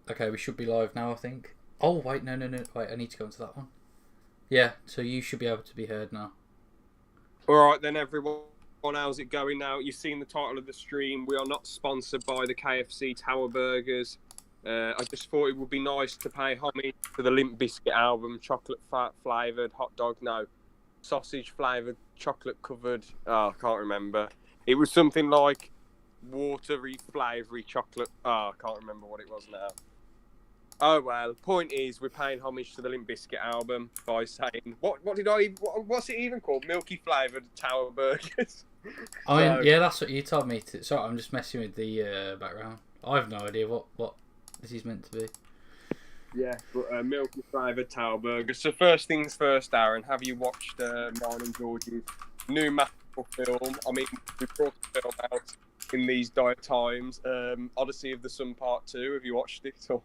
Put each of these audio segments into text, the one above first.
Okay, we should be live now, I think. Oh, wait, no. Wait, I need to go into that one. Yeah, so you should be able to be heard now. Alright then, everyone. How's it going now? You've seen the title of the stream. We are not sponsored by the KFC Tower Burgers. I just thought it would be nice to pay homage to the Limp Bizkit album, chocolate flavoured hot dog. No, sausage flavoured, chocolate covered. Oh, I can't remember. It was something like watery, flavoury chocolate. Oh, I can't remember what it was now. Oh well. Point is, we're paying homage to the Limp Bizkit album by saying what's it even called? Milky flavoured Tower Burgers. I mean, yeah, that's what you told me to. Sorry, I'm just messing with the background. I have no idea what this is meant to be. Yeah, but milky flavoured Tower Burgers. So first things first, Aaron, have you watched mine and George's new masterful film? I mean, we brought the film out in these dire times. Odyssey of the Sun Part 2. Have you watched it? Or?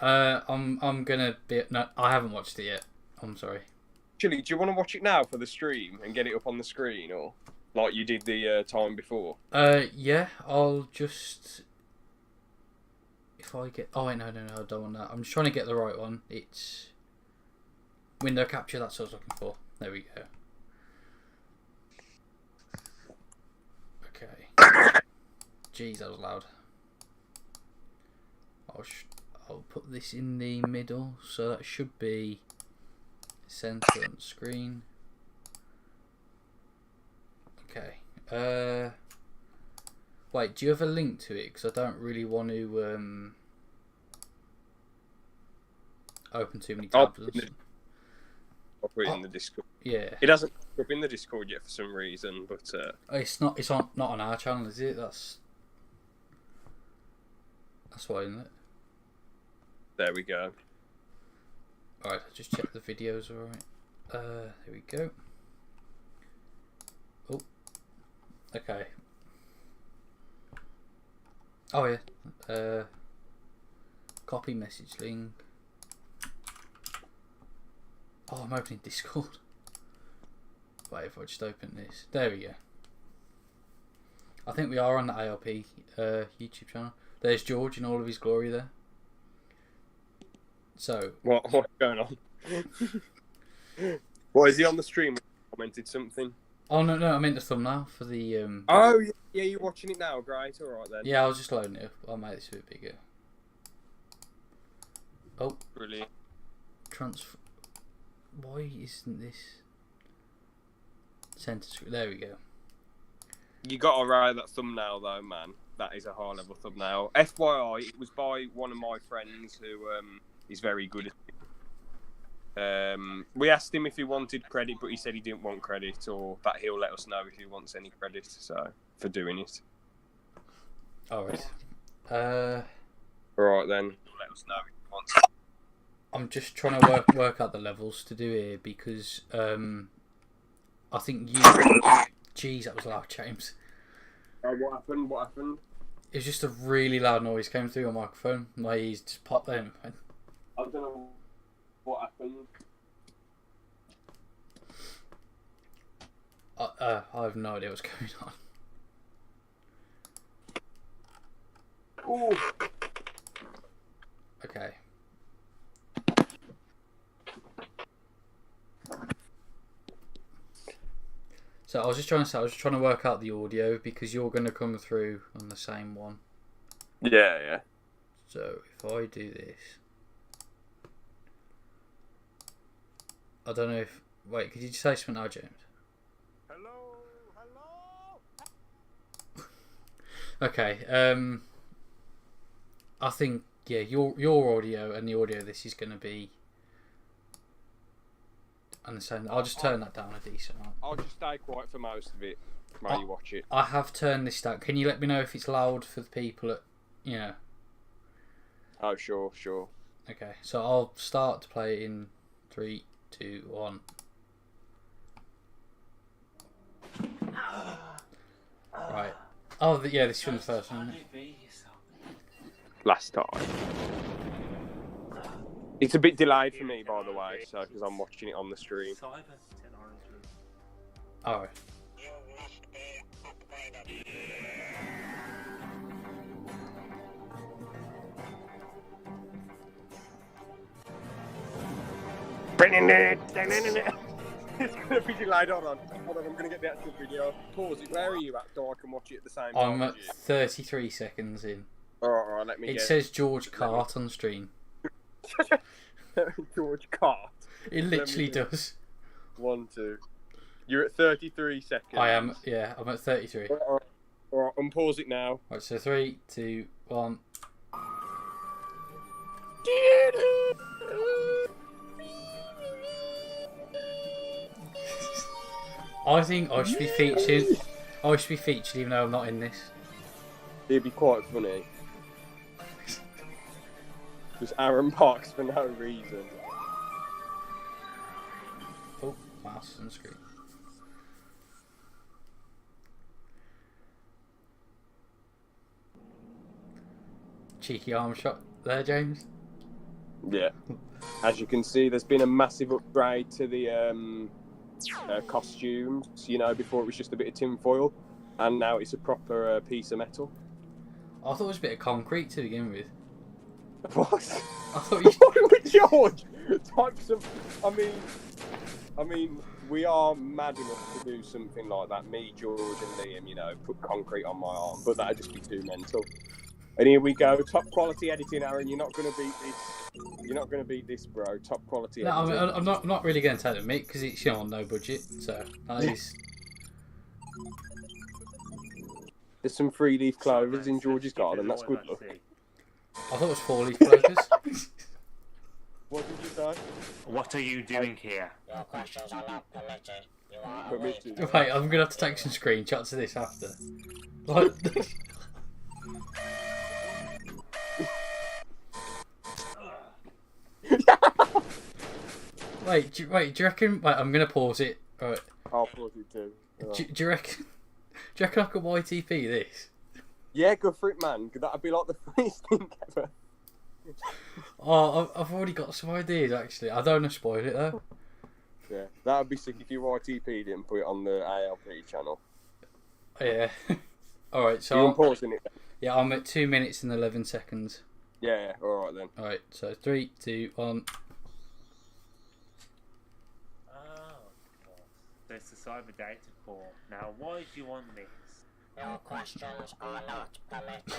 I'm gonna be. No, I haven't watched it yet. I'm sorry. Actually, do you want to watch it now for the stream and get it up on the screen, or like you did the time before? Yeah, I'll just. If I get... Oh, wait, no, I don't want that. I'm just trying to get the right one. It's... Window capture, that's what I was looking for. There we go. Okay. Jeez, that was loud. I'll put this in the middle, so that should be center on the screen. Okay. Wait, do you have a link to it? Because I don't really want to open too many tabs. I'll put it in the Discord. Yeah. It hasn't put up in the Discord yet for some reason, but it's not on our channel, is it? That's why, isn't it? There we go. Alright, I'll just check the videos, alright. There we go. Oh. Okay. Oh yeah. Copy message link. Oh, I'm opening Discord. Wait, if I just open this. There we go. I think we are on the ALP YouTube channel. There's George in all of his glory there. So what's going on? What is he on the stream? Commented something. Oh no, I meant the thumbnail for the. Oh yeah, you're watching it now. Great, all right then. Yeah, I was just loading it up. I'll make this a bit bigger. Oh, brilliant. Transfer. Why isn't this center screen? There we go. You got to ride that thumbnail though, man. That is a high level thumbnail. FYI, it was by one of my friends who is very good at it. We asked him if he wanted credit, but he said he didn't want credit, or that he'll let us know if he wants any credit. So for doing it. All right. All right then. Let us know if he wants. I'm just trying to work out the levels to do here because I think you. Jeez, that was loud, James. What happened? What happened? It was just a really loud noise came through your microphone. Like he's just popped in. I don't know what happened. I have no idea what's going on. Ooh. Okay. So I was just trying to work out the audio because you're going to come through on the same one. Yeah. So if I do this, I don't know if. Wait, could you just say something now, James? Hello. Okay. I think your audio and the audio of this is going to be. And the same. I'll just turn that down a decent amount. I'll just stay quiet for most of it while you watch it. I have turned this down. Can you let me know if it's loud for the people at, Oh, sure. Okay, so I'll start to play it in 3, 2, 1. Right. Oh, yeah, this is from the first one. Last time. It's a bit delayed for me, by the way, so because I'm watching it on the stream. Alright. It's going to be delayed. Hold on, I'm going to get the actual video. Pause it. Where are you at, so I can watch it at the same time? I'm at 33 seconds in. Alright, let me It get says George Cart on stream. George Cart. It literally does. 1, 2. You're at 33 seconds. I am, yeah, I'm at 33. Alright, unpause it now. Right, so 3, 2, 1. I think I should be featured. I should be featured even though I'm not in this. It'd be quite funny. Just Aaron Parks for no reason. Oh, mouse on the screen. Cheeky arm shot there, James. Yeah. As you can see, there's been a massive upgrade to the costumes. You know, before it was just a bit of tinfoil, and now it's a proper piece of metal. I thought it was a bit of concrete to begin with. What? I thought you... Why would George type some... I mean, we are mad enough to do something like that. Me, George, and Liam, you know, put concrete on my arm, but that'd just be too mental. And here we go, top quality editing, Aaron. You're not going to beat this. You're not going to beat this, bro. Top quality editing. No, I'm not really going to take the mic because it's, you know, on no budget. So that is. There's some 3-leaf clovers in George's garden. That's good luck. I thought it was 4-leaf clovers. What did you say? What are you doing here? Your questions are not permitted. You are Permitted. Wait, I'm gonna have to take some screenshots of this after. Like, wait, do you reckon? Wait, I'm gonna pause it. Right. I'll pause it too. Do you reckon? Do you reckon I could YTP this? Yeah, go for it, man. That'd be like the funniest thing ever. Oh, I've already got some ideas actually. I don't want to spoil it though. Yeah, that would be sick if you YTP'd it and put it on the ALP channel. Yeah. Alright, so You're pausing it then? Yeah, I'm at 2 minutes and 11 seconds. Yeah, alright then. Alright, so 3, 2, 1. Oh, there's the cyber data core. Now, why do you want this? Your questions are not permitted.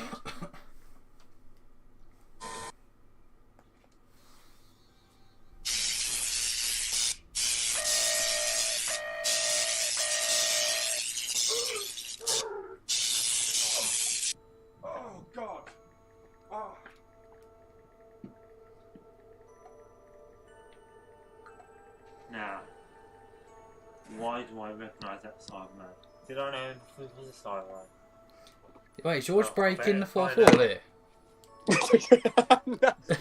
Oh, God. Oh. Now, why do I recognise that Cyberman? Did I know him before he was a Cyberman? Wait, is George Oh, breaking the I fourth know. wall here?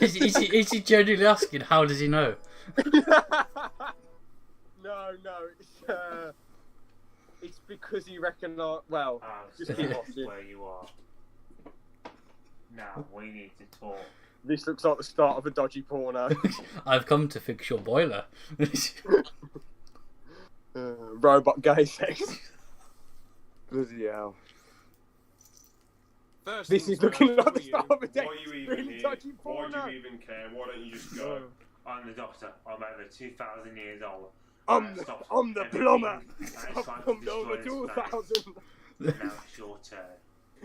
Is he genuinely asking how does he know? No, it's because he recognised. Well, just keep watching. Where you are. Now, we need to talk. This looks like the start of a dodgy porno. I've come to fix your boiler. Robot gay sex. Bloody hell. First This things is looking first, like the who start are of a you? day. Why are you even Really here? dodgy Why porno. do you even care? Why don't you just go? I'm the doctor. I'm over 2,000 years old. I'm the plumber. I've I've come over 2,000. Now it's your turn.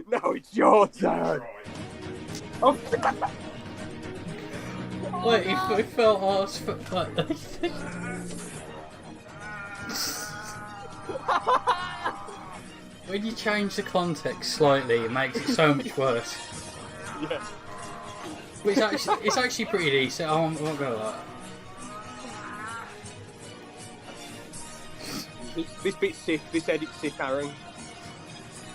Now it's your turn. Right. Oh, Wait, he felt arse for like when you change the context slightly, it makes it so much worse. yeah. But it's actually pretty decent. I'm not gonna lie. This bit's sick. This edit's sick, Aaron.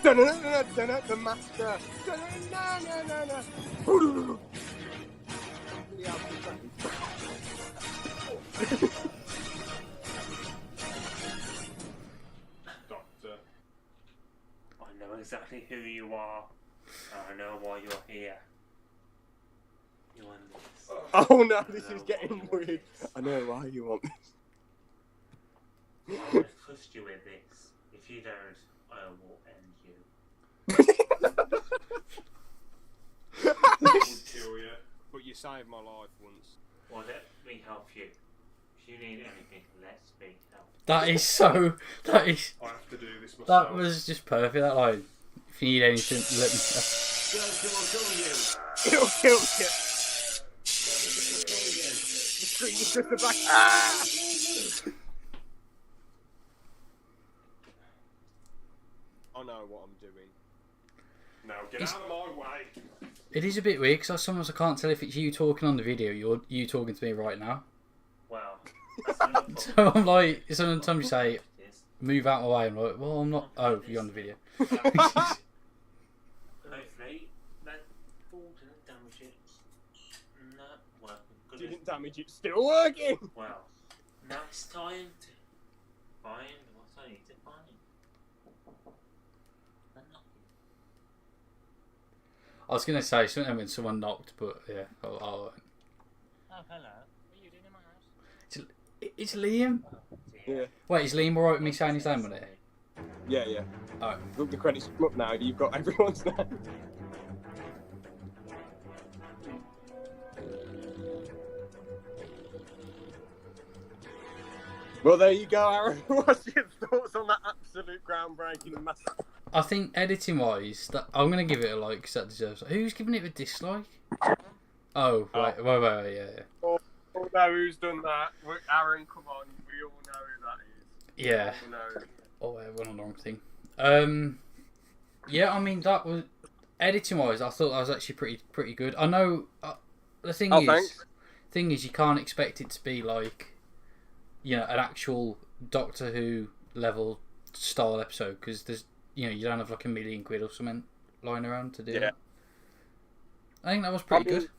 The master. Doctor. I know exactly who you are. And I know why you're here. You want this. Oh no, this is getting weird. I know why you want this. I'm going to trust you with this. If you don't, I will end you. I would kill you. But you saved my life once. Well, let me help you. If you need anything, let's speak now. That is so. That is. I have to do this myself. That was just perfect. That line. If you need anything, let me know. It'll kill you. The screen is just the back. Ah! I know what I'm doing. Now get out of my way. It is a bit weird because sometimes I can't tell if it's you talking on the video or you talking to me right now. Well, that's another So I'm like, sometimes you say, move out of my way. I'm like, well, I'm not. Oh, you're on the video. Hopefully, that ball didn't damage it. No, well, good. Didn't damage it. Still working. Well, now it's time to find what I need to find. I was going to say something when someone knocked, but yeah. Oh, hello. What are you doing in my house? It's Liam. Yeah. Wait, is Liam alright with me saying his name on it? Yeah, yeah. Oh. Look, the credits come up now. You've got everyone's name. Well, there you go, Aaron. What's your thoughts on that absolute groundbreaking massive? I think editing wise, that I'm going to give it a like because that deserves it. Who's giving it a dislike? Oh, wait, yeah. Oh, know who's done that. Aaron, come on. We all know who that is. Yeah. We all know. Oh, I went on the wrong thing. Yeah, I mean, that was... Editing wise, I thought that was actually pretty good. I know... the thing Thanks. you can't expect it to be like, you know, an actual Doctor Who level style episode because there's, you know, you don't have like £1 million or something lying around to do that. I think that was pretty good.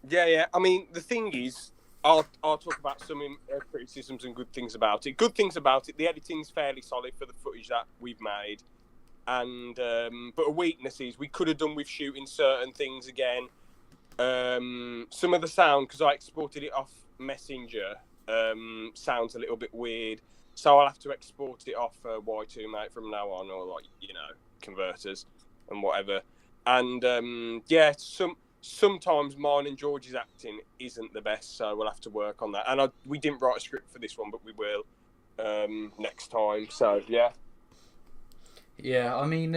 Yeah. I mean, the thing is, I'll talk about some criticisms and good things about it. Good things about it, the editing's fairly solid for the footage that we've made. And but a weakness is we could have done with shooting certain things again. Some of the sound, because I exported it off Messenger, sounds a little bit weird. So I'll have to export it off Y2 Mate from now on, or like, you know, converters and whatever. And yeah, sometimes mine and George's acting isn't the best, so we'll have to work on that. And we didn't write a script for this one, but we will next time. So yeah. Yeah, I mean,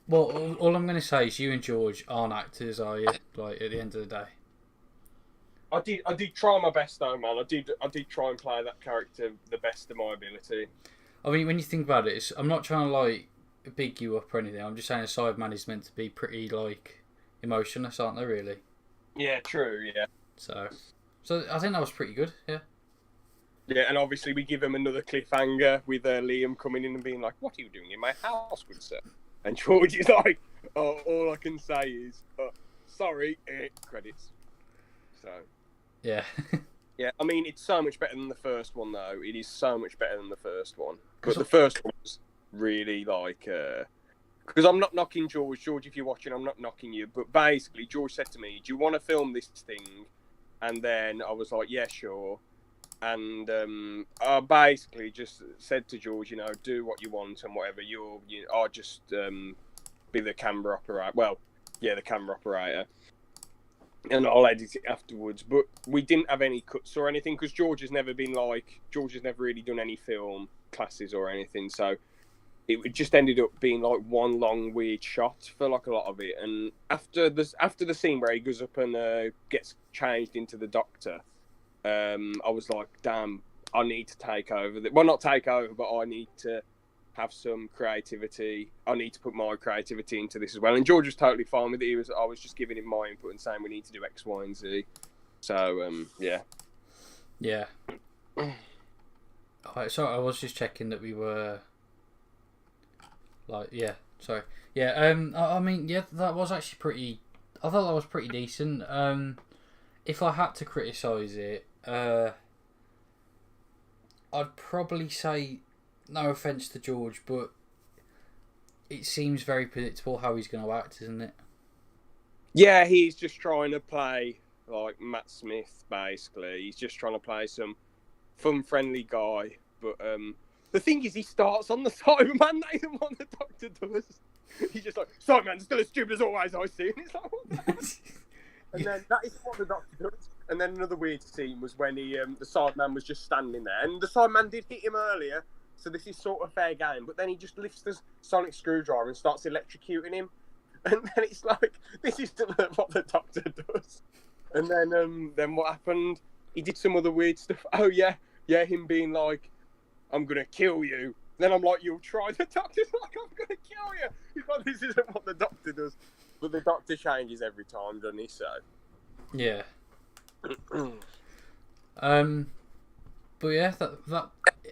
well, all I'm going to say is you and George aren't actors, are you? Like at the end of the day. I did try my best though, man. I did try and play that character the best of my ability. I mean, when you think about it, I'm not trying to like big you up or anything. I'm just saying a Cyberman is meant to be pretty like emotionless, aren't they? Really. Yeah, true. Yeah. So I think that was pretty good. Yeah. Yeah, and obviously we give him another cliffhanger with Liam coming in and being like, "What are you doing in my house, good sir?" And George is like, "Oh, all I can say is, sorry, credits." So. Yeah. Yeah, I mean, it's so much better than the first one, though. It is so much better than the first one. But the first one was really like, because I'm not knocking George. George, if you're watching, I'm not knocking you. But basically, George said to me, "Do you want to film this thing?" And then I was like, "Yeah, sure." And I basically just said to George, you know, do what you want and whatever. I'll just be the camera operator. Well, yeah, the camera operator. And I'll edit it afterwards. But we didn't have any cuts or anything because George has never really done any film classes or anything. So it just ended up being like one long weird shot for like a lot of it. And after the scene where he goes up and gets changed into the Doctor, I was like, damn, I need to take over. Well, not take over, but I need to have some creativity. I need to put my creativity into this as well. And George was totally fine with it. I was just giving him my input and saying we need to do X, Y, and Z. So, yeah. Yeah. Alright, sorry, I was just checking that we were... Like, yeah, sorry. Yeah, I mean, yeah, that was actually pretty... I thought that was pretty decent. If I had to criticise it, I'd probably say... No offence to George, but it seems very predictable how he's going to act, isn't it? Yeah, he's just trying to play like Matt Smith, basically. He's just trying to play some fun-friendly guy. But the thing is, he starts on the Cyberman. That isn't what the Doctor does. He's just like, Cyberman's still as stupid as always, I see. And it's like, what the And then that is what the doctor does. And then another weird scene was when the sideman was just standing there, and the sideman did hit him earlier, so this is sort of fair game. But then he just lifts the sonic screwdriver and starts electrocuting him, and then it's like this is what the doctor does. And then what happened? He did some other weird stuff. Oh yeah, him being like, "I'm gonna kill you." Then I'm like, "You'll try." The doctor's like, "I'm gonna kill you." He's like, "This isn't what the doctor does." But the doctor changes every time, doesn't he? So. Yeah. But yeah, that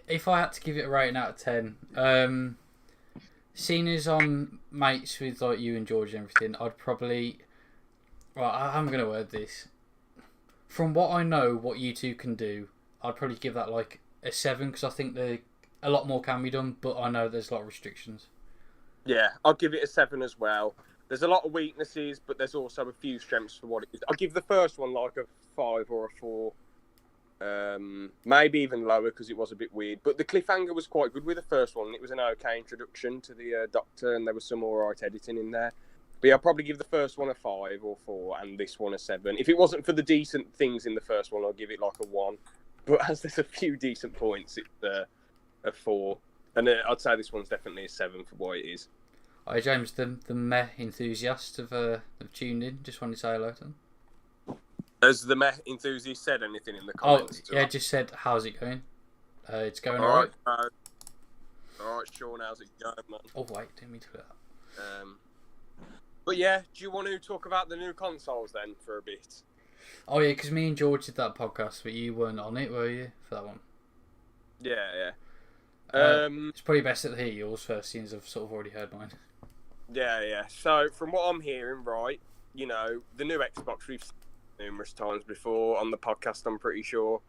if I had to give it a rating out of 10, seeing as I'm mates with like you and George and everything, I'd probably. Well, I'm gonna word this. From what I know, what you two can do, I'd probably give that like a 7 because I think a lot more can be done, but I know there's a lot of restrictions. Yeah, I'll give it a 7 as well. There's a lot of weaknesses, but there's also a few strengths for what it is. I'll give the first one like a 5 or a 4. Maybe even lower because it was a bit weird. But the cliffhanger was quite good with the first one. It was an okay introduction to the Doctor, and there was some alright editing in there. But yeah, I'll probably give the first one a 5 or 4, and this one a 7. If it wasn't for the decent things in the first one, I'll give it like a 1. But as there's a few decent points, it's a 4. And I'd say this one's definitely a 7 for what it is. Hi James, the meh enthusiasts have tuned in. Just wanted to say hello to them. Has the meh enthusiast said anything in the comments? Oh, yeah, just said, how's it going? It's going alright. alright. Alright, Sean, how's it going, man? Oh, wait, didn't mean to do that. But yeah, do you want to talk about the new consoles then for a bit? Oh, yeah, because me and George did that podcast, but you weren't on it, were you, for that one? Yeah. It's probably best to hear yours first, since I've sort of already heard mine. Yeah. So, from what I'm hearing, right, you know, the new Xbox, we've seen numerous times before on the podcast, I'm pretty sure.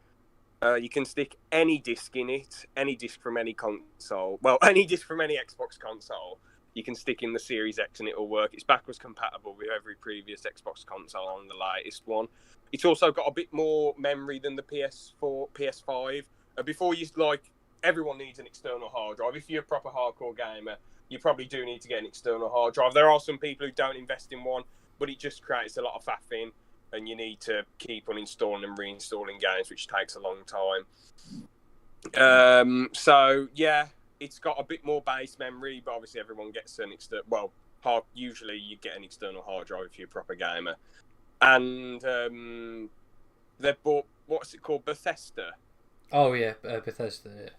You can stick any disc in it, any disc from any console. Well, any disc from any Xbox console, you can stick in the Series X and it'll work. It's backwards compatible with every previous Xbox console on the latest one. It's also got a bit more memory than the PS5. Before you, everyone needs an external hard drive. If you're a proper hardcore gamer, you probably do need to get an external hard drive. There are some people who don't invest in one, but it just creates a lot of faffing, and you need to keep uninstalling and reinstalling games, which takes a long time. So, yeah, it's got a bit more base memory, but obviously everyone gets an external... Well, usually you get an external hard drive if you're a proper gamer. And they've bought... What's it called? Bethesda. Oh, yeah, Bethesda, yeah.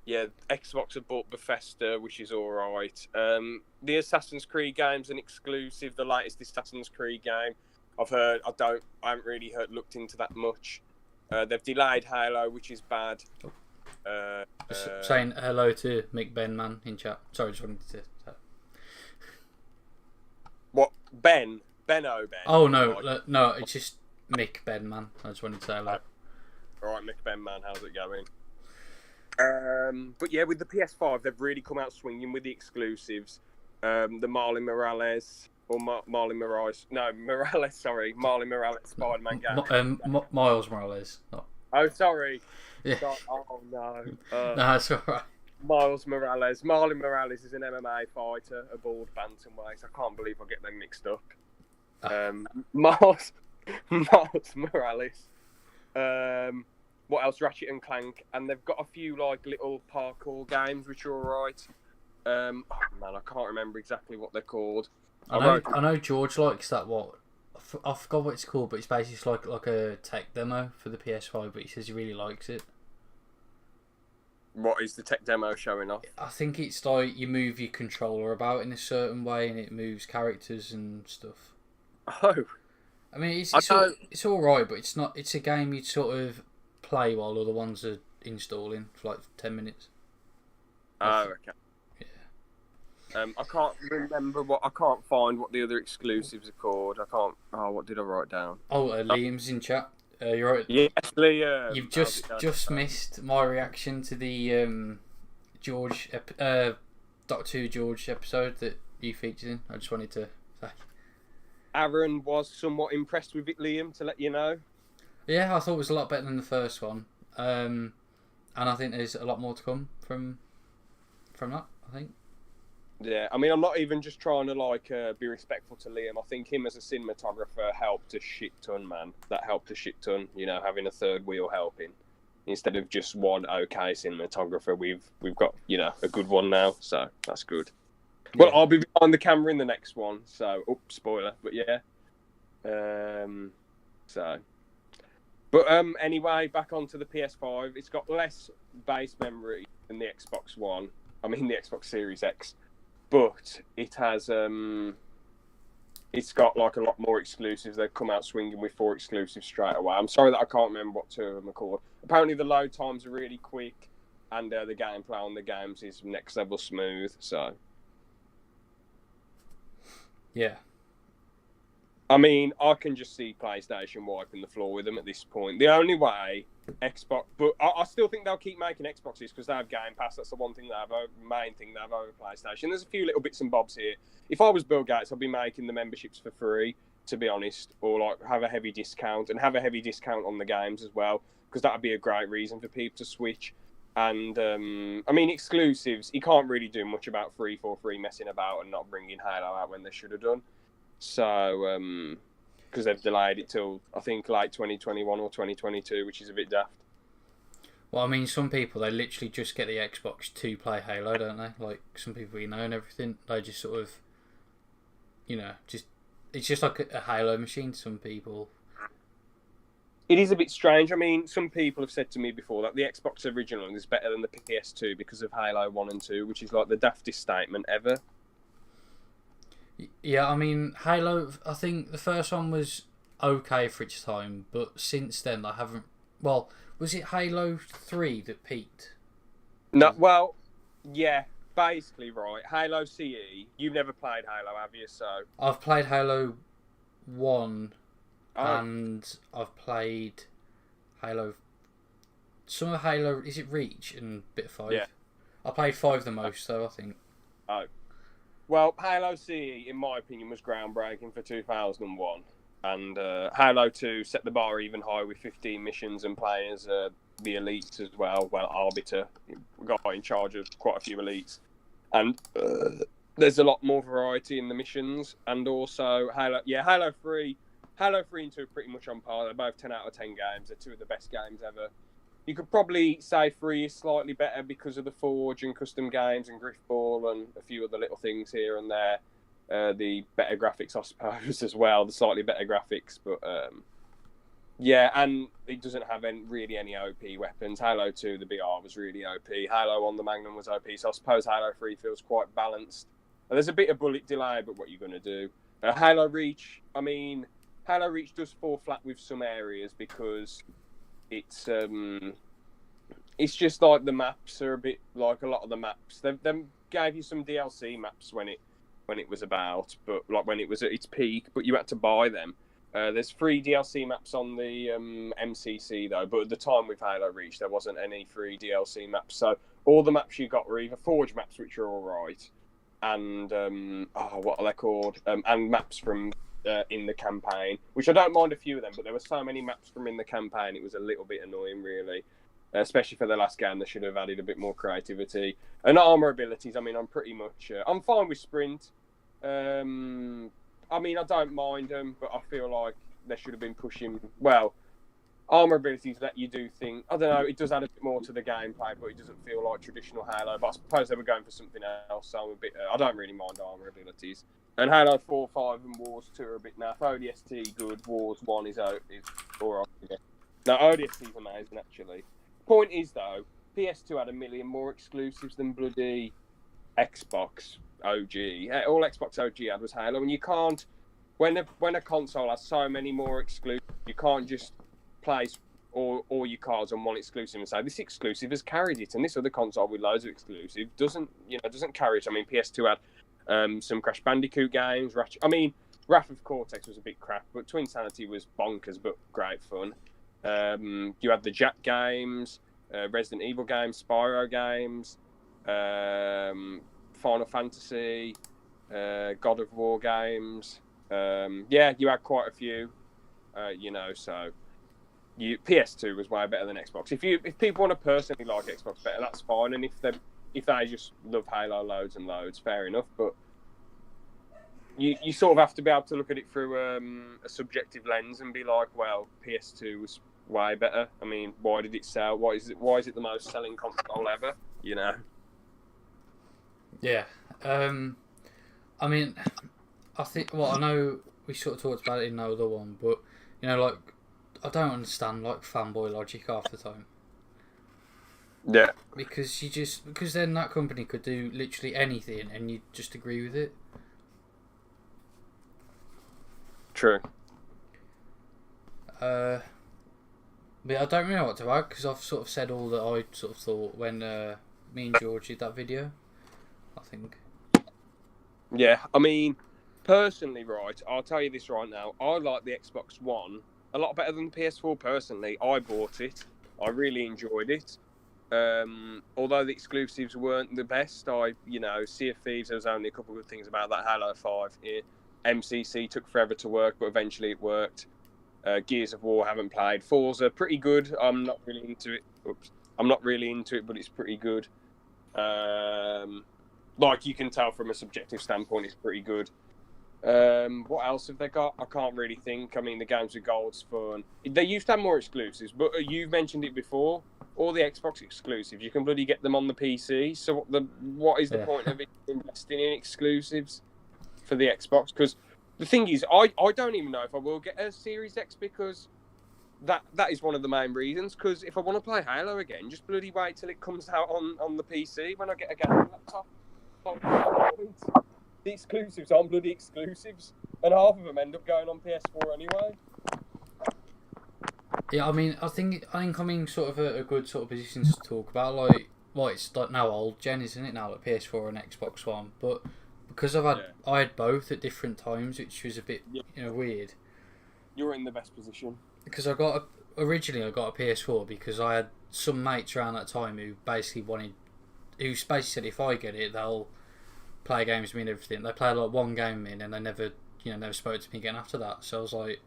Yeah, Xbox have bought Bethesda, which is all right. The Assassin's Creed game's an exclusive, the latest Assassin's Creed game. I've heard, I haven't really looked into that much. They've delayed Halo, which is bad. Just saying hello to Mick Benman in chat. Sorry, just wanted to... What? Ben? Benno Ben? Oh, no, it's just Mick Benman. I just wanted to say hello. All right, Mick Benman, how's it going? But yeah, with the PS5, they've really come out swinging with the exclusives. The Marlon Morales, or Marlon Morales. No, Morales, sorry. Marlon Morales Spider-Man game. Miles Morales. Not... Oh, sorry. Yeah. Oh, no. No, that's alright. Miles Morales. Marlon Morales is an MMA fighter, a bald bantamweight. I can't believe I get them mixed up. Miles Morales. What else? Ratchet and Clank, and they've got a few little parkour games which are alright. Oh man, I can't remember exactly what they're called. I know George likes that. I forgot what it's called, but it's basically like a tech demo for the PS5. But he says he really likes it. What is the tech demo showing off? I think it's like you move your controller about in a certain way, and it moves characters and stuff. Oh, I mean, it's all right, but it's not. It's a game you'd sort of play while other ones are installing for like 10 minutes. Oh, okay. Yeah. I can't remember I can't find what the other exclusives are called. I can't. Oh, what did I write down? Oh, Liam's in chat. You're right. Yes, Liam. You've just missed my reaction to the George Doctor Who George episode that you featured in. I just wanted to say. Aaron was somewhat impressed with it, Liam, to let you know. Yeah, I thought it was a lot better than the first one, and I think there's a lot more to come from that. I think. Yeah, I mean, I'm not even just trying to be respectful to Liam. I think him as a cinematographer helped a shit ton, man. That helped a shit ton. You know, having a third wheel helping instead of just one okay cinematographer. We've got a good one now, so that's good. Yeah. Well, I'll be behind the camera in the next one, so spoiler, but yeah. Anyway, back onto the PS5. It's got less base memory than the Xbox One. I mean, the Xbox Series X. But it has, it's got like a lot more exclusives. They've come out swinging with 4 exclusives straight away. I'm sorry that I can't remember what 2 of them are called. Apparently the load times are really quick, and the gameplay on the games is next level smooth. So, yeah. I mean, I can just see PlayStation wiping the floor with them at this point. The only way Xbox, but I still think they'll keep making Xboxes because they have Game Pass. That's the one thing they have, main thing they have over PlayStation. There's a few little bits and bobs here. If I was Bill Gates, I'd be making the memberships for free, to be honest, or like have a heavy discount and have a heavy discount on the games as well, because that would be a great reason for people to switch. And I mean, exclusives, you can't really do much about free for free messing about and not bringing Halo out when they should have done. So, because they've delayed it till, I think, late 2021 or 2022, which is a bit daft. Well, I mean, some people, they literally just get the Xbox to play Halo, don't they? Like, some people you know and everything, they just sort of, it's just like a Halo machine to some people. It is a bit strange. I mean, some people have said to me before that the Xbox original is better than the PS2 because of Halo 1 and 2, which is like the daftest statement ever. Yeah, I mean, Halo, I think the first one was okay for its time, but since then I haven't... Well, was it Halo 3 that peaked? No, well, yeah, basically, right. Halo CE, you've never played Halo, have you? So I've played Halo 1, and I've played Halo... Some of Halo... Is it Reach and bit of 5? Yeah. I played 5 the most, though, I think. Oh. Well, Halo CE, in my opinion, was groundbreaking for 2001. And Halo 2 set the bar even higher with 15 missions and players, the elites as well. Well, Arbiter got in charge of quite a few elites. And there's a lot more variety in the missions. And also, Halo 3 and 2 are pretty much on par. They're both 10 out of 10 games. They're 2 of the best games ever. You could probably say 3 is slightly better because of the Forge and custom games and Griffball and a few other little things here and there. The better graphics, I suppose, as well. The slightly better graphics. But, yeah, and it doesn't have really any OP weapons. Halo 2, the BR was really OP. Halo on the Magnum was OP. So I suppose Halo 3 feels quite balanced. There's a bit of bullet delay, but what are you going to do? Halo Reach does fall flat with some areas because... It's just like the maps are a bit like a lot of the maps. They gave you some DLC maps when it was about, but like when it was at its peak. But you had to buy them. There's 3 DLC maps on the MCC though, but at the time with Halo Reach there wasn't any free DLC maps. So all the maps you got were either Forge maps, which are all right, and what are they called? And maps from in the campaign, which I don't mind a few of them, but there were so many maps from in the campaign, it was a little bit annoying, really. Especially for the last game, they should have added a bit more creativity. And armor abilities, I mean, I'm pretty much... I'm fine with sprint. I mean, I don't mind them, but I feel like they should have been pushing... Well, armor abilities that you do think... I don't know, it does add a bit more to the gameplay, but it doesn't feel like traditional Halo. But I suppose they were going for something else, so I'm a bit... I don't really mind armor abilities. And Halo 4, 5 and Wars 2 are a bit naff. ODST good, Wars 1 is alright. Yeah. No, ODST is amazing, actually. Point is, though, PS2 had a million more exclusives than bloody Xbox OG. All Xbox OG had was Halo, and you can't... When a console has so many more exclusives, you can't just place all your cards on one exclusive and say, this exclusive has carried it, and this other console with loads of exclusive doesn't carry it. I mean, PS2 had... some Crash Bandicoot games. Wrath of Cortex was a bit crap, but Twin Sanity was bonkers, but great fun. You had the Jack games, Resident Evil games, Spyro games, Final Fantasy, God of War games. You had quite a few, so PS2 was way better than Xbox. If people want to personally like Xbox better, that's fine. And if if they just love Halo loads and loads, fair enough. But you sort of have to be able to look at it through a subjective lens and be like, well, PS2 was way better. I mean, why did it sell? Why is it the most selling console ever? You know? Yeah. I mean, I think. Well, I know we sort of talked about it in the other one, but you know, like, I don't understand like fanboy logic half the time. Yeah. Because then that company could do literally anything and you just agree with it. True. But I don't really know what to add because I've sort of said all that I sort of thought when me and George did that video. I think. Yeah, I mean, personally, right, I'll tell you this right now. I like the Xbox One a lot better than the PS4, personally. I bought it. I really enjoyed it. Although the exclusives weren't the best, Sea of Thieves, there was only a couple of good things about that. Halo 5 here. MCC took forever to work, but eventually it worked. Gears of War, haven't played. Forza, pretty good. I'm not really into it. I'm not really into it, but it's pretty good. Like you can tell from a subjective standpoint, it's pretty good. What else have they got? I can't really think. I mean, the Games with Gold's fun. They used to have more exclusives, but you've mentioned it before. All the Xbox exclusives, you can bloody get them on the PC. So what is the point of investing in exclusives for the Xbox? Because the thing is, I don't even know if I will get a Series X, because that is one of the main reasons. Because if I want to play Halo again, just bloody wait till it comes out on the PC when I get a gaming laptop. The exclusives aren't bloody exclusives, and half of them end up going on PS4 anyway. Yeah, I mean, I think I'm in sort of a good sort of position to talk about. Like, well, it's like now old gen, isn't it? Now, like PS4 and Xbox One, but because I had both at different times, which was a bit weird. You're in the best position. Because originally I got a PS4 because I had some mates around that time who basically said if I get it, they'll play games with me and everything. They played like one game with me and they never spoke to me again after that. So I was like,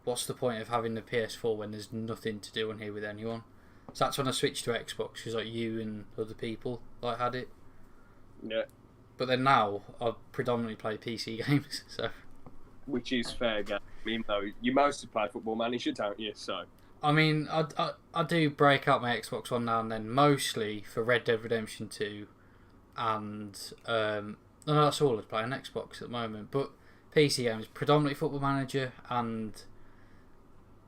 what's the point of having the PS4 when there's nothing to do on here with anyone? So that's when I switched to Xbox, because like you and other people like had it. Yeah. But then now I predominantly play PC games, so. Which is fair game, even though you mostly play Football Manager, don't you? So. I mean, I do break out my Xbox One now and then, mostly for Red Dead Redemption 2, and no, that's all I play on Xbox at the moment. But PC games, predominantly Football Manager, and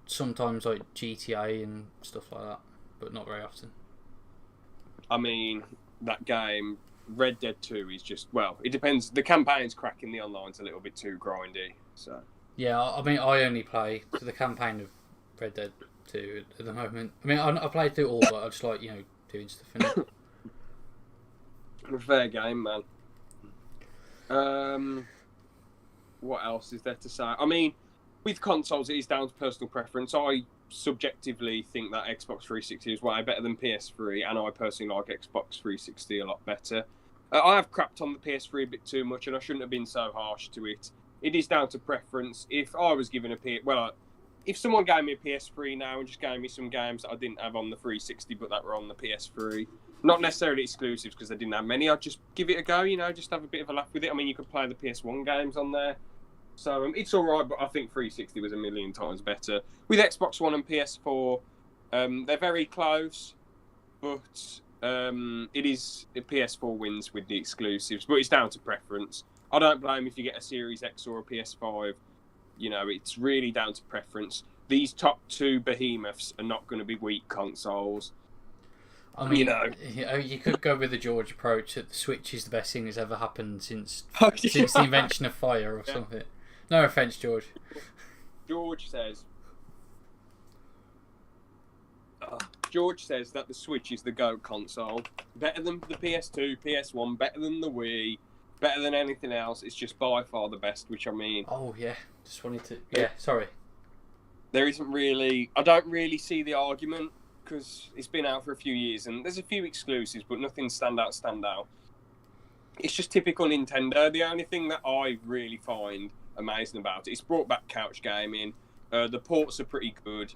sometimes like GTA and stuff like that, but not very often. I mean, that game, Red Dead 2, is just, well, it depends. The campaign's cracking, the online's a little bit too grindy, so. Yeah, I mean, I only play for the campaign of Red Dead 2 at the moment. I mean, I played through it all, but I just like, doing stuff in it. Fair game, man. What else is there to say? I mean, with consoles, it is down to personal preference. I subjectively think that Xbox 360 is way better than PS3, and I personally like Xbox 360 a lot better. I have crapped on the PS3 a bit too much, and I shouldn't have been so harsh to it. It is down to preference. If I was given if someone gave me a PS3 now and just gave me some games that I didn't have on the 360 but that were on the PS3, not necessarily exclusives because I didn't have many, I'd just give it a go, just have a bit of a laugh with it. I mean, you could play the PS1 games on there. So it's all right, but I think 360 was a million times better. With Xbox One and PS4, they're very close, but it is PS4 wins with the exclusives, but it's down to preference. I don't blame if you get a Series X or a PS5. It's really down to preference. These top two behemoths are not going to be weak consoles. I mean, you could go with the George approach that the Switch is the best thing that's ever happened since the invention of fire or something. No offence, George. George says that the Switch is the GOAT console. Better than the PS2, PS1, better than the Wii, better than anything else. It's just by far the best, which I mean... Oh, yeah. Just wanted to... Yeah, sorry. There isn't really... I don't really see the argument, because it's been out for a few years, and there's a few exclusives, but nothing stand out. It's just typical Nintendo. The only thing that I really find amazing about it, it's brought back couch gaming. The ports are pretty good.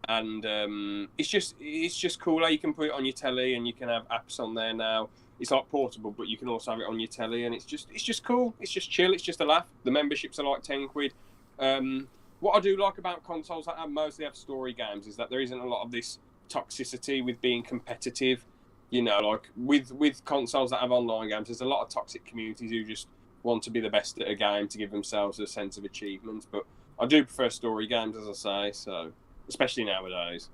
and it's just cool how you can put it on your telly and you can have apps on there now. It's like portable, but you can also have it on your telly, and it's just cool. It's just chill. It's just a laugh. The memberships are like £10. What I do like about consoles that mostly have story games is that there isn't a lot of this toxicity with being competitive. You know, like with consoles that have online games, there's a lot of toxic communities who just want to be the best at a game to give themselves a sense of achievement. But I do prefer story games, as I say, so especially nowadays.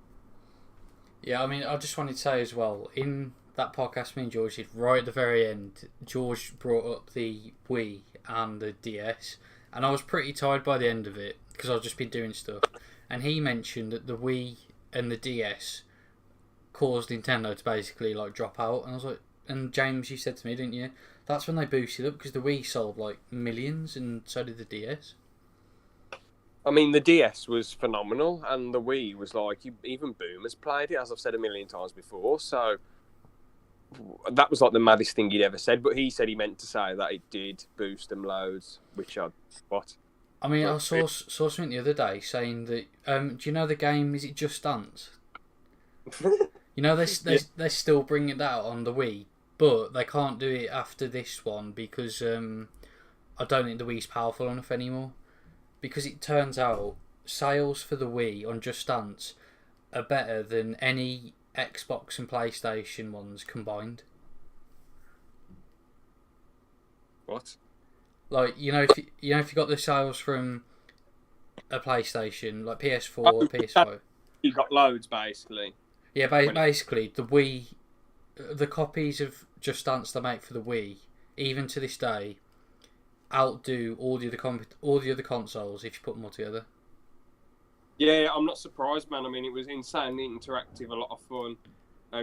Yeah, I mean, I just wanted to say as well, in that podcast me and George did, right at the very end, George brought up the Wii and the DS, and I was pretty tired by the end of it, because I've just been doing stuff, and he mentioned that the Wii and the DS caused Nintendo to basically, like, drop out, and I was like, and James, you said to me, didn't you, that's when they boosted up, because the Wii sold, like, millions, and so did the DS. I mean, the DS was phenomenal, and the Wii was like, even boomers played it, as I've said a million times before, so that was like the maddest thing he'd ever said, but he said he meant to say that it did boost them loads, which what? I mean, I saw something the other day saying that, do you know the game, is it Just Dance? You know, they're still bringing that out on the Wii, but they can't do it after this one because I don't think the Wii's powerful enough anymore. Because it turns out sales for the Wii on Just Dance are better than any Xbox and PlayStation ones combined. What? Like, if you got the sales from a PlayStation, like PS4 or PS5. You got loads, basically. Yeah, basically, the Wii, the copies of Just Dance they make for the Wii, even to this day, outdo all the other consoles if you put them all together. Yeah, I'm not surprised, man. I mean, it was insanely interactive, a lot of fun.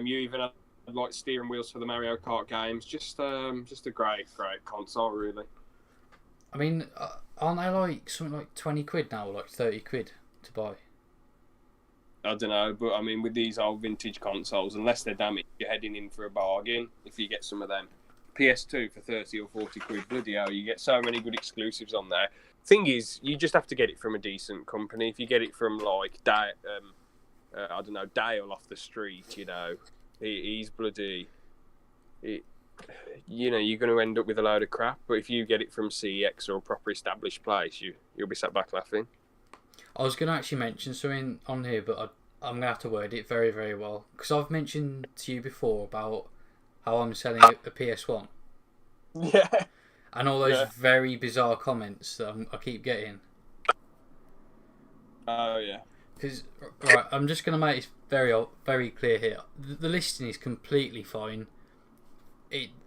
You even had like steering wheels for the Mario Kart games. Just a great console, really. I mean, aren't they like something like £20 now, or like £30 to buy? I don't know, but I mean, with these old vintage consoles, unless they're damaged, you're heading in for a bargain if you get some of them. PS2 for 30 or 40 quid, bloody hell, you get so many good exclusives on there. Thing is, you just have to get it from a decent company. If you get it from like I don't know, Dale off the street, he's bloody. You're going to end up with a load of crap. But if you get it from CX or a proper established place, you'll be sat back laughing. I was going to actually mention something on here, but I'm going to have to word it very, very well. Because I've mentioned to you before about how I'm selling a PS1. Yeah. And all those very bizarre comments that I keep getting. Oh, yeah. Because, right, I'm just going to make this very, very clear here. The listing is completely fine.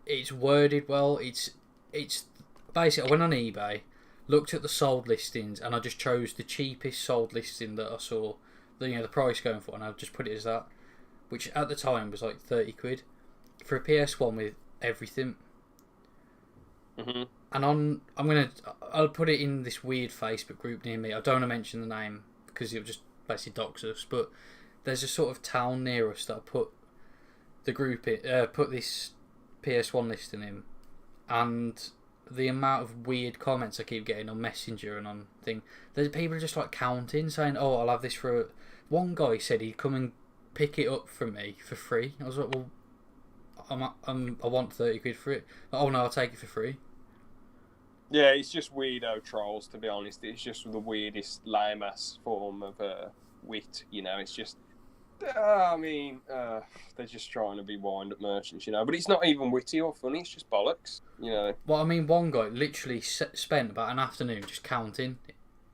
It's worded well. It's basically, I went on eBay, looked at the sold listings, and I just chose the cheapest sold listing that I saw, the price going for, and I just put it as that, which at the time was like £30 for a PS1 with everything. Mm-hmm. And I'll put it in this weird Facebook group near me. I don't want to mention the name because it'll just basically dox us. But there's a sort of town near us that I put the group in, put this PS1 listing in, and the amount of weird comments I keep getting on Messenger and on thing. There's people just like counting, saying, "Oh, I'll have this for." One guy said he'd come and pick it up from me for free. I was like, "Well, I want £30 for it." Oh no, I'll take it for free. Yeah, it's just weirdo trolls, to be honest. It's just the weirdest lame-ass form of wit, It's just, they're just trying to be wind-up merchants, But it's not even witty or funny. It's just bollocks, Well, I mean, one guy literally spent about an afternoon just counting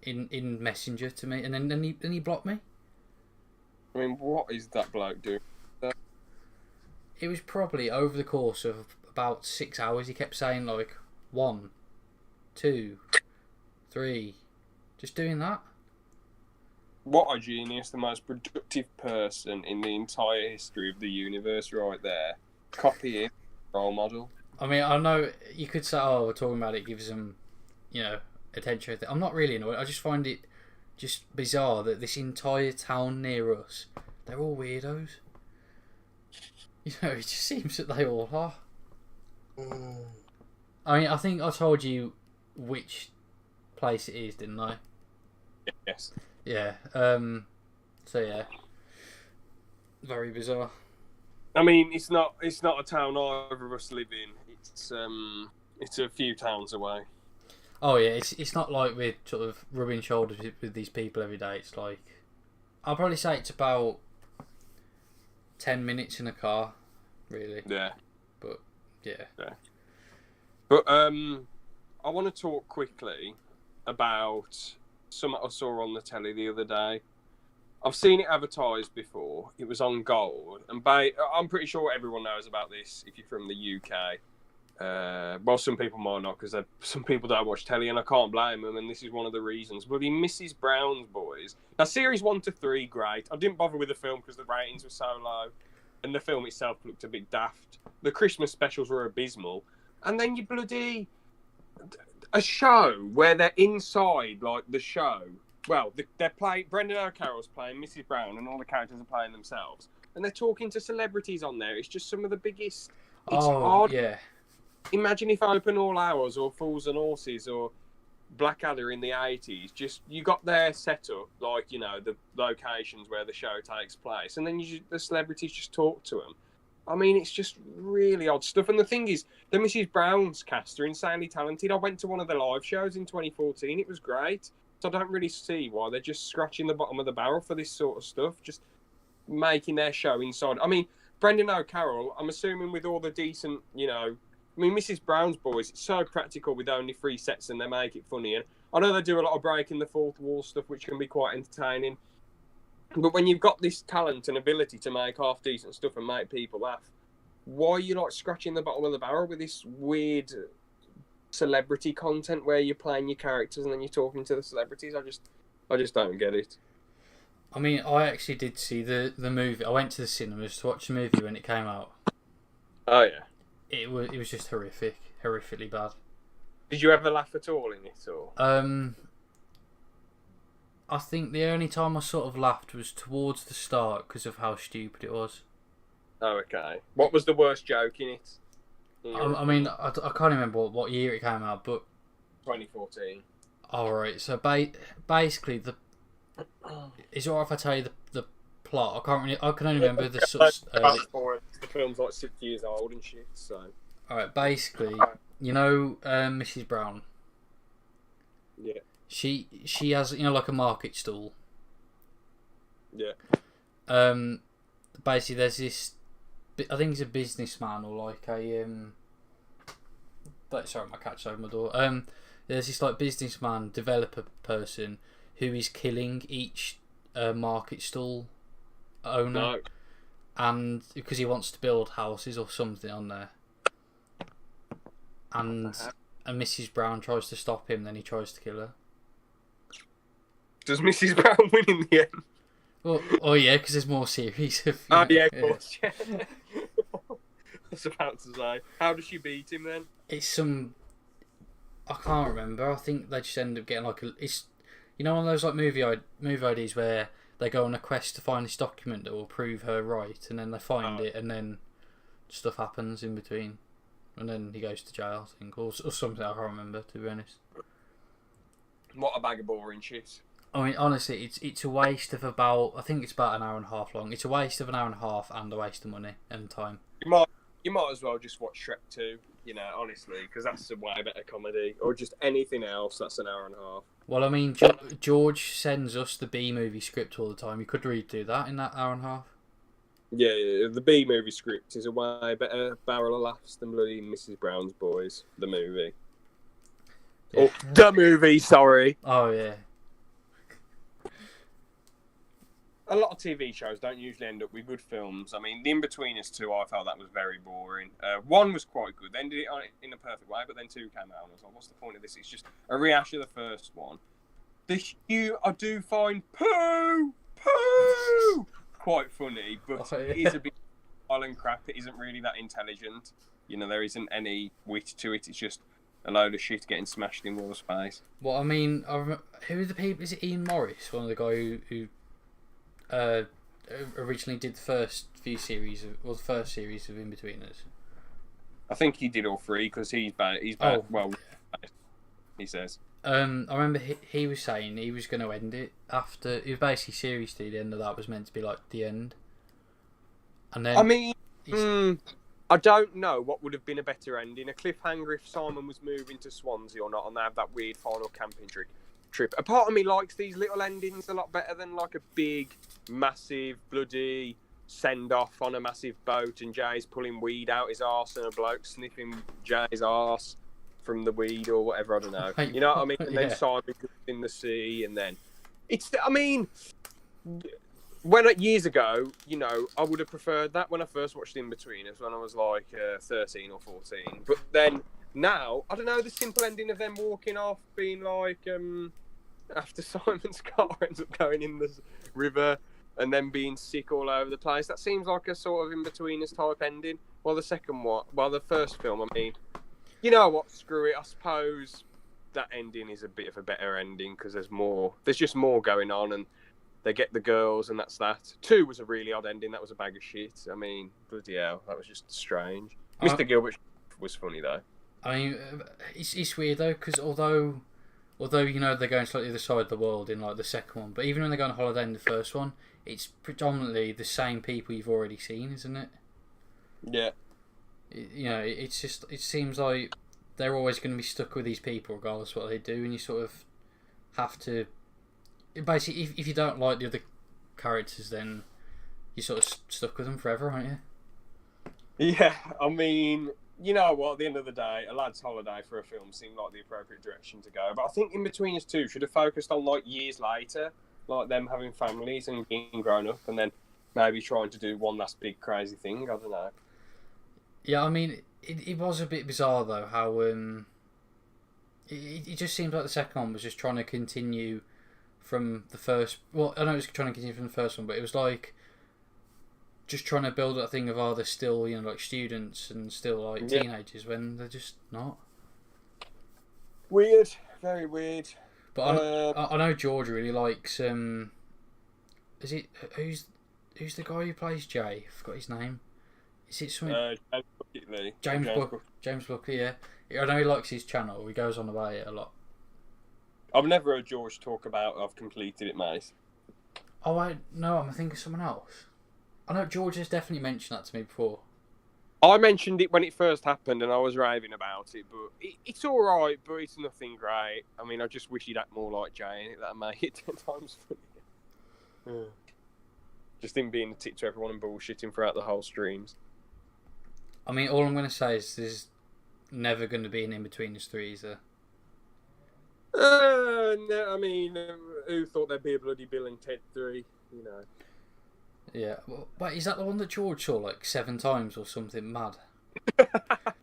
in Messenger to me, and then he blocked me. I mean, what is that bloke doing? It was probably over the course of about 6 hours. He kept saying like 1, 2, 3, just doing that. What a genius! The most productive person in the entire history of the universe, right there. Copy him, role model. I mean, I know you could say, "Oh, we're talking about it gives them, attention." I'm not really annoyed. I just find it just bizarre that this entire town near us, they're all weirdos. It just seems that they all are. I mean, I think I told you which place it is, didn't I? Yes. Yeah. So yeah, very bizarre. I mean, it's not a town either of us live in. It's a few towns away. Oh yeah, it's not like we're sort of rubbing shoulders with these people every day. It's like, I'll probably say it's about 10 minutes in a car, really. Yeah. But yeah. But I want to talk quickly about something I saw on the telly the other day. I've seen it advertised before. It was on Gold, and I'm pretty sure everyone knows about this if you're from the UK. Well, some people might not, because some people don't watch telly, and I can't blame them, and this is one of the reasons. Bloody Mrs. Brown's Boys. Now, series 1 to 3, great. I didn't bother with the film because the ratings were so low, and the film itself looked a bit daft. The Christmas specials were abysmal. And then you bloody... a show where they're inside, like, the show. Well, they're playing... Brendan O'Carroll's playing Mrs. Brown, and all the characters are playing themselves. And they're talking to celebrities on there. It's just some of the biggest... It's odd. Yeah. Imagine if Open All Hours or Fools and Horses or Blackadder in the 80s, just you got their setup, like, you know, the locations where the show takes place, and then the celebrities just talk to them. I mean, it's just really odd stuff. And the thing is, the Mrs. Brown's cast are insanely talented. I went to one of the live shows in 2014. It was great. So I don't really see why they're just scratching the bottom of the barrel for this sort of stuff, just making their show inside. I mean, Brendan O'Carroll, I'm assuming with all the decent, you know... I mean, Mrs. Brown's Boys, it's so practical with only 3 sets and they make it funny. And I know they do a lot of breaking the fourth wall stuff, which can be quite entertaining. But when you've got this talent and ability to make half-decent stuff and make people laugh, why are you like scratching the bottom of the barrel with this weird celebrity content where you're playing your characters and then you're talking to the celebrities? I just don't get it. I mean, I actually did see the movie. I went to the cinemas to watch the movie when it came out. Oh, yeah. It was just horrifically bad. Did you ever laugh at all in it, or? I think the only time I sort of laughed was towards the start because of how stupid it was. Oh, okay. What was the worst joke in it? I mean, I can't remember what year it came out, but 2014. Alright, so basically is it alright if I tell you the plot? I can only remember the sort of, the film's like 6 years old and shit, so. Alright, basically, you know, Mrs. Brown. Yeah. She has, you know, like a market stall. Yeah. Basically, there's this. I think he's a businessman or like a Sorry, my cat's over my door. There's this like businessman developer person who is killing each market stall owner, No. and because he wants to build houses or something on there, and Mrs. Brown tries to stop him. Then he tries to kill her. Does Mrs. Brown win in the end? Well, oh yeah, because there's more series of. Oh yeah, of course. Yeah. I was about to say, how does she beat him then? It's some. I can't remember. I think they just end up getting like a. It's, you know, one of those like movie ideas where they go on a quest to find this document that will prove her right, and then they find it, and then stuff happens in between, and then he goes to jail, I think, or something. I can't remember, to be honest. What a bag of boring shit. I mean, honestly, it's a waste of about. I think it's about an hour and a half long. It's a waste of an hour and a half and a waste of money and time. You might as well just watch Shrek 2, you know, honestly, because that's a way better comedy. Or just anything else that's an hour and a half. Well, I mean, George sends us the B-movie script all the time. You could redo that in that hour and a half. Yeah, the B-movie script is a way better barrel of laughs than bloody Mrs. Brown's Boys, the movie. Yeah. Oh, the movie, sorry. Oh, yeah. A lot of TV shows don't usually end up with good films. I mean, The In-Betweeners 2, I felt that was very boring. 1 was quite good. They ended it in a perfect way, but then 2 came out and I was like, what's the point of this? It's just a rehash of the first one. I do find poo quite funny, but it is a bit island crap. It isn't really that intelligent. You know, there isn't any wit to it. It's just a load of shit getting smashed in Will's face. Well, I mean, who are the people? Is it Ian Morris, one of the guy who originally did the first series of In-Betweeners? I think he did all 3 because he's bad. Well, he says. I remember he was saying he was going to end it after. It was basically series 2. The end of that was meant to be like the end. And then I mean, I don't know what would have been a better ending. A cliffhanger if Simon was moving to Swansea or not, and they have that weird final camping trip. A part of me likes these little endings a lot better than like a big, massive, bloody send-off on a massive boat and Jay's pulling weed out his arse and a bloke sniffing Jay's arse from the weed or whatever, I don't know. You know what I mean? And then Simon goes in the sea and then... I mean... Years ago, you know, I would have preferred that when I first watched In-Betweeners when I was like 13 or 14. But then now, I don't know, the simple ending of them walking off, being like, after Simon's car ends up going in the river and then being sick all over the place, that seems like a sort of In-Betweeners type ending. Well, the first film, I mean, you know what, screw it, I suppose that ending is a bit of a better ending because there's just more going on and they get the girls, and that's that. 2 was a really odd ending. That was a bag of shit. I mean, bloody hell, that was just strange. Mr. Gilbert was funny, though. I mean, it's weird, though, because although, you know, they're going slightly the other side of the world in, like, the second one, but even when they go on holiday in the first one, it's predominantly the same people you've already seen, isn't it? Yeah. It seems like they're always going to be stuck with these people, regardless of what they do, and you sort of have to... Basically, if you don't like the other characters, then you're sort of stuck with them forever, aren't you? Yeah, I mean, you know what? At the end of the day, a lad's holiday for a film seemed like the appropriate direction to go. But I think In-Betweeners 2 should have focused on like years later, like them having families and being grown up, and then maybe trying to do one last big crazy thing. I don't know. Yeah, I mean, it was a bit bizarre though how it just seems like the second one was just trying to continue from the first. Well, I know it was trying to continue from the first one, but it was like just trying to build that thing of they're still, you know, like students and still like teenagers when they're just not. Weird, very weird. But I know George really likes. Is it who's the guy who plays Jay? I forgot his name. Is it something? James Buckley. Yeah, I know he likes his channel. He goes on about it a lot. I've never heard George talk about I've completed it, mate. Oh, I'm thinking of someone else. I know George has definitely mentioned that to me before. I mentioned it when it first happened and I was raving about it, but it's alright, but it's nothing great. I mean, I just wish he'd act more like Jay in it. That made it 10 times funnier. Just him being a tit to everyone and bullshitting throughout the whole streams. I mean, all I'm going to say is there's never going to be an In-Betweeners 3, is there? No, I mean, who thought there'd be a bloody Bill and Ted 3, you know? Yeah, well, but is that the one that George saw like 7 times or something mad?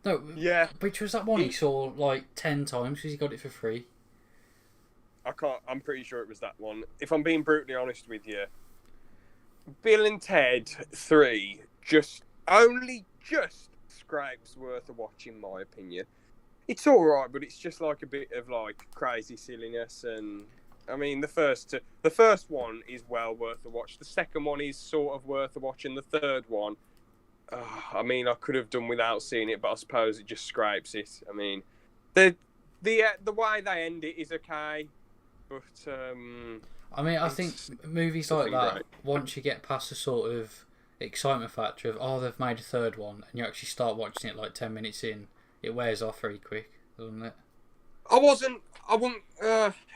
No, yeah. Which was that one he saw like 10 times because he got it for free? I'm pretty sure it was that one. If I'm being brutally honest with you, Bill and Ted 3 just scrapes worth a watch in my opinion. It's alright, but it's just like a bit of like crazy silliness, and I mean the first one is well worth a watch. The second one is sort of worth a watch, and the third one, I mean I could have done without seeing it, but I suppose it just scrapes it. I mean, the way they end it is okay, but I mean I think movies like that, once you get past the sort of excitement factor of they've made a third one, and you actually start watching it like 10 minutes in, it wears off very quick, doesn't it? I wouldn't.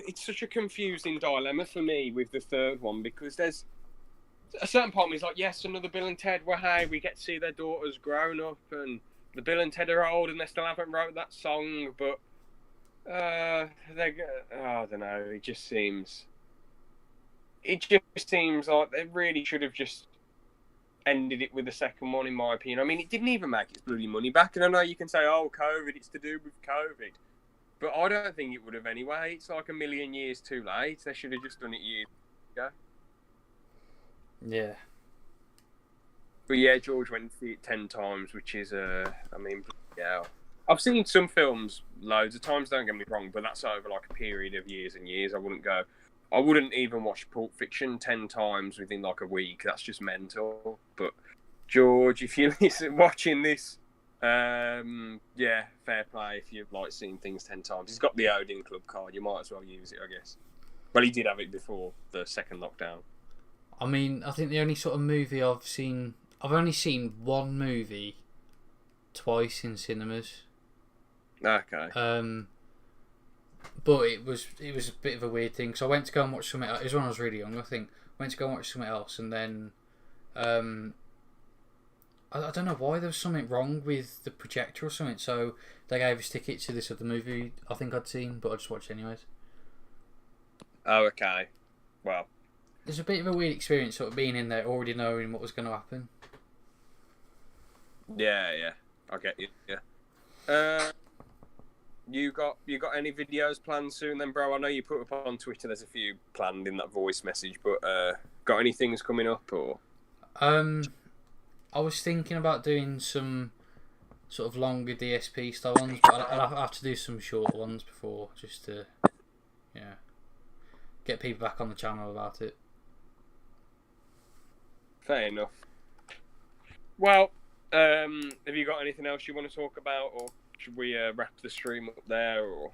It's such a confusing dilemma for me with the third one because there's a certain part of me is like, yes, another Bill and Ted. Well, hey, we get to see their daughters grown up, and the Bill and Ted are old, and they still haven't wrote that song. But I don't know. It just seems like they really should have just ended it with the second one, in my opinion. I mean, it didn't even make its bloody money back, and I know you can say, oh, COVID, it's to do with COVID, but I don't think it would have anyway. It's like a million years too late. They should have just done it years ago. Yeah. But yeah, George went to see it 10 times, which is, I mean, yeah. I've seen some films loads of times, don't get me wrong, but that's over like a period of years and years. I wouldn't even watch Pulp Fiction 10 times within like a week. That's just mental. But George, if you're watching this, Yeah, fair play if you've like seen things 10 times. He's got the Odin Club card. You might as well use it, I guess. Well, he did have it before the second lockdown. I mean, I think the only sort of movie I've only seen one movie twice in cinemas. Okay. But it was a bit of a weird thing. So I went to go and watch something. It was when I was really young, I think. Went to go and watch something else, and then I don't know why there was something wrong with the projector or something. So they gave us tickets to this other movie I think I'd seen, but I just watched it anyways. Oh, okay. Well, There's a bit of a weird experience, sort of being in there, already knowing what was going to happen. yeah, I get you. Yeah. You got any videos planned soon then, bro? I know you put up on Twitter. There's a few planned in that voice message, but got any things coming up or? I was thinking about doing some sort of longer DSP style ones, but I'll have to do some shorter ones before, just to, get people back on the channel about it. Fair enough. Well, have you got anything else you want to talk about, or should we wrap the stream up there? Or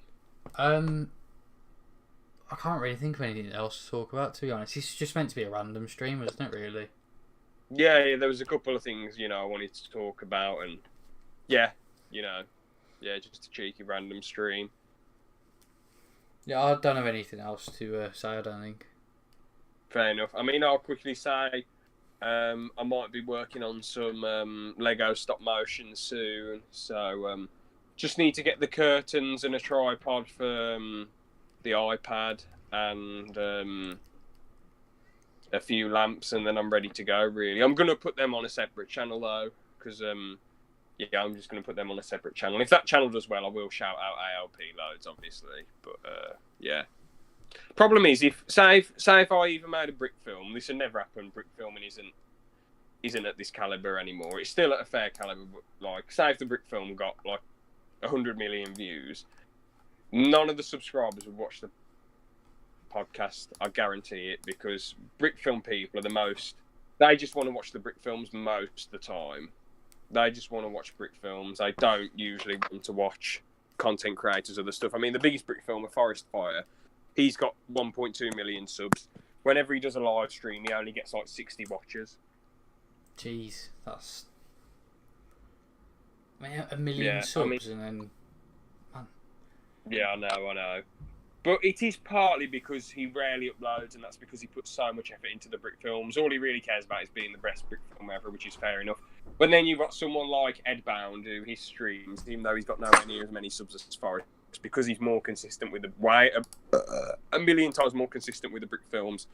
I can't really think of anything else to talk about, to be honest. It's just meant to be a random stream, isn't it, really? yeah, there was a couple of things I wanted to talk about, and just a cheeky random stream. Yeah, I don't have anything else to say, I don't think. Fair enough. I mean, I'll quickly say I might be working on some Lego stop motion soon, so just need to get the curtains and a tripod for the iPad and a few lamps, and then I'm ready to go, really. I'm going to put them on a separate channel, though, because I'm just going to put them on a separate channel. If that channel does well, I will shout out ALP loads, obviously, but yeah. Problem is, say if I even made a brick film, this would never happen. Brick filming isn't at this caliber anymore. It's still at a fair caliber, but like, say if the brick film got like 100 million views, none of the subscribers would watch the podcast. I guarantee it, because brick film people are they just want to watch the brick films most of the time. They just want to watch brick films. They don't usually want to watch content creators other stuff. I mean, the biggest brick filmer, Forest Fire, he's got 1.2 million subs. Whenever he does a live stream, he only gets like 60 watchers. Jeez, that's... I mean, 1 million subs, and then... Man. Yeah, I know. But it is partly because he rarely uploads, and that's because he puts so much effort into the brick films. All he really cares about is being the best brick film ever, which is fair enough. But then you've got someone like Edbound, who his streams, even though he's got nowhere near as many subs as Forrest, because he's more consistent with a million times more consistent with the brick films.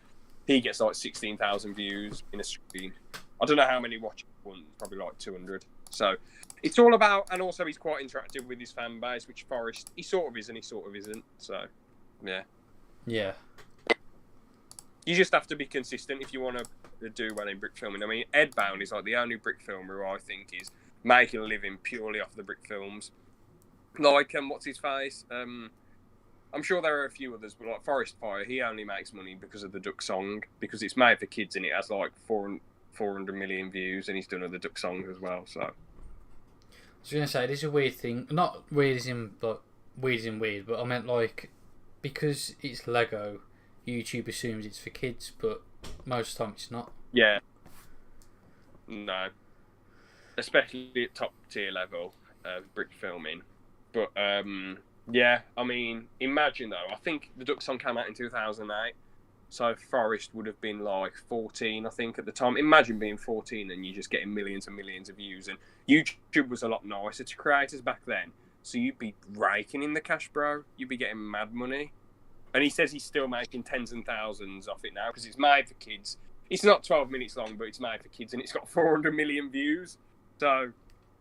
He gets like 16,000 views in a stream. I don't know how many watch one, probably like 200. So it's all about, and also he's quite interactive with his fan base, which Forrest, he sort of is and he sort of isn't. So yeah. You just have to be consistent if you want to do well in brick filming. I mean, Edbound is like the only brick filmer who I think is making a living purely off the brick films. Like, what's his face? I'm sure there are a few others, but like Forest Fire, he only makes money because of the Duck Song, because it's made for kids and it has like 400 million views, and he's done other Duck Songs as well. So I was going to say, it is a weird thing. Not weird as in, but weird, but I meant like, because it's Lego, YouTube assumes it's for kids, but most of the time it's not. Yeah. No. Especially at top tier level brick filming. But yeah, I mean, imagine though, I think the Duck Song came out in 2008, so Forrest would have been like 14, I think, at the time. Imagine being 14 and you're just getting millions and millions of views, and YouTube was a lot nicer to creators back then, so you'd be raking in the cash, bro. You'd be getting mad money. And he says he's still making tens and thousands off it now, because it's made for kids. It's not 12 minutes long, but it's made for kids, and it's got 400 million views. So, of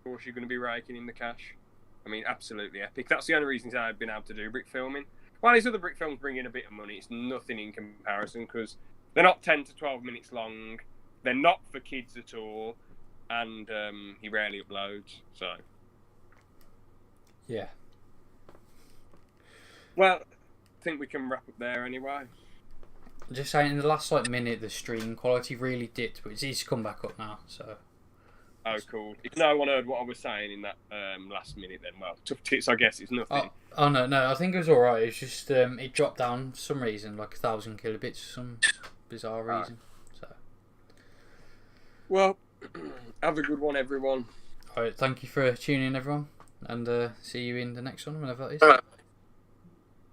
course, you're going to be raking in the cash. I mean, absolutely epic. That's the only reason I've been able to do brick filming. While these other brick films bring in a bit of money, it's nothing in comparison, because they're not 10 to 12 minutes long. They're not for kids at all. And he rarely uploads, so... Yeah. Well, I think we can wrap up there anyway. Just saying, in the last minute, the stream quality really dipped, but it's come back up now, so... Oh, cool. If no one heard what I was saying in that last minute, then well, tough tits. I guess it's nothing. Oh no, I think it was alright. It's just it dropped down for some reason, like 1,000 kilobits for some bizarre reason. So, well, have a good one, everyone. alright, thank you for tuning in, everyone, and see you in the next one whenever that is.